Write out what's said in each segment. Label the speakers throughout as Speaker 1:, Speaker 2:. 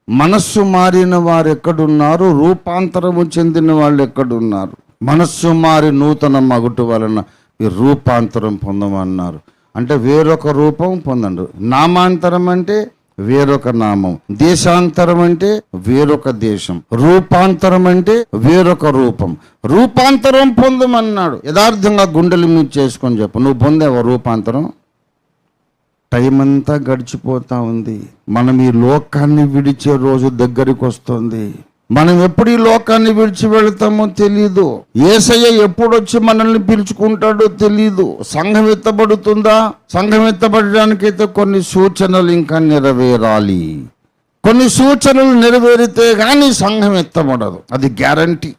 Speaker 1: మనస్సు మారిన వారు ఎక్కడున్నారు? రూపాంతరము చెందిన వాళ్ళు ఎక్కడున్నారు? మనస్సు మారి నూతన మగుటు వలన ఈ రూపాంతరం పొందమన్నారు. అంటే వేరొక రూపం పొందండు. నామాంతరం అంటే వేరొక నామం, దేశాంతరం అంటే వేరొక దేశం, రూపాంతరం అంటే వేరొక రూపం. రూపాంతరం పొందమన్నాడు. యథార్థంగా గుండెలు మీద చేసుకొని చెప్పు, నువ్వు పొందేవా రూపాంతరం? టైం అంతా గడిచిపోతా ఉంది. మనం ఈ లోకాన్ని విడిచే రోజు దగ్గరికి వస్తుంది. మనం ఎప్పుడు ఈ లోకాన్ని విడిచి వెళ్తామో తెలీదు. యేసయ్య ఎప్పుడొచ్చి మనల్ని పిలుచుకుంటాడో తెలీదు. సంఘం ఎత్తబడుతుందా? సంఘం ఎత్తబడడానికైతే కొన్ని సూచనలు ఇంకా నెరవేరాలి. కొన్ని సూచనలు నెరవేరితే కానీ సంఘం ఎత్తబడదు, అది గ్యారంటీ.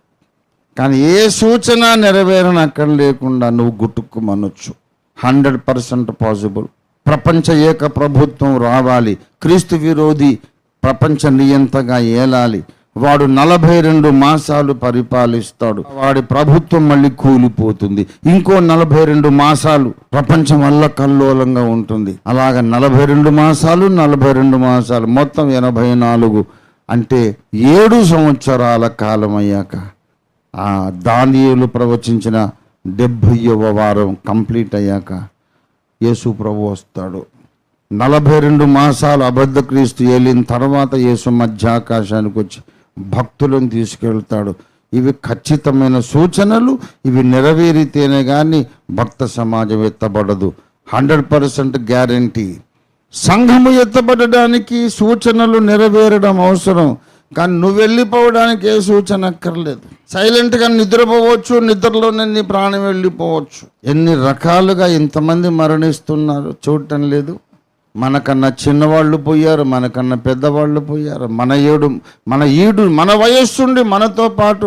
Speaker 1: కానీ ఏ సూచన నెరవేరనక్కడ లేకుండా నువ్వు గుట్టుకుమనొచ్చు. 100% పాసిబుల్. ప్రపంచ ఏక ప్రభుత్వం రావాలి. క్రీస్తు విరోధి ప్రపంచ నియంతగా ఏలాలి. వాడు 42 మాసాలు పరిపాలిస్తాడు. వాడి ప్రభుత్వం మళ్ళీ కూలిపోతుంది. ఇంకో 42 మాసాలు ప్రపంచం అల్లకల్లోలంగా ఉంటుంది. అలాగా 42 మాసాలు మొత్తం 84. అంటే 7 సంవత్సరాల కాలం అయ్యాక ఆ దానియేలు ప్రవచించిన 70వ వారం కంప్లీట్ అయ్యాక యేసు ప్రభు వస్తాడు. 42 మాసాలు అబద్ధ క్రీస్తు ఏలిన తర్వాత యేసు మధ్యాకాశానికి వచ్చి భక్తులను తీసుకెళ్తాడు. ఇవి ఖచ్చితమైన సూచనలు. ఇవి నెరవేరితేనే కానీ భక్త సమాజం ఎత్తబడదు. 100% గ్యారంటీ. సంఘము ఎత్తబడడానికి సూచనలు నెరవేరడం అవసరం. కానీ నువ్వు వెళ్ళిపోవడానికి ఏ సూచన అక్కర్లేదు. సైలెంట్గా నిద్రపోవచ్చు, నిద్రలోనే నీ ప్రాణం వెళ్ళిపోవచ్చు. ఎన్ని రకాలుగా ఇంతమంది మరణిస్తున్నారు చూడటం లేదు. మనకన్నా చిన్నవాళ్ళు పోయారు, మనకన్నా పెద్దవాళ్ళు పోయారు. మన వయస్సుండి మనతో పాటు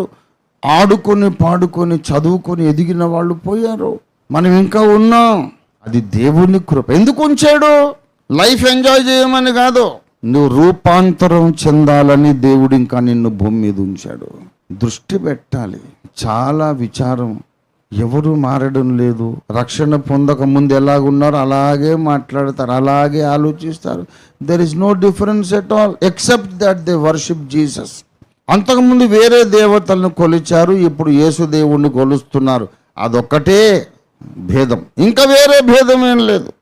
Speaker 1: ఆడుకొని పాడుకొని చదువుకొని ఎదిగిన వాళ్ళు పోయారు. మనం ఇంకా ఉన్నాం. అది దేవుని కృప. ఎందుకు ఉంచాడు? లైఫ్ ఎంజాయ్ చేయమని కాదు, నువ్వు రూపాంతరం చెందాలని దేవుడు ఇంకా నిన్ను భూమి మీద ఉంచాడు. దృష్టి పెట్టాలి. చాలా విచారం. ఎవరు మారడం లేదు. రక్షణ పొందక ముందు ఎలాగున్నారో అలాగే మాట్లాడతారు, అలాగే ఆలోచిస్తారు. There is no difference at all except that they worship Jesus. అంతకుముందు వేరే దేవతలను కొలిచారు, ఇప్పుడు యేసు దేవుణ్ణి కొలుస్తున్నారు. అదొక్కటే భేదం, ఇంకా వేరే భేదం ఏం లేదు.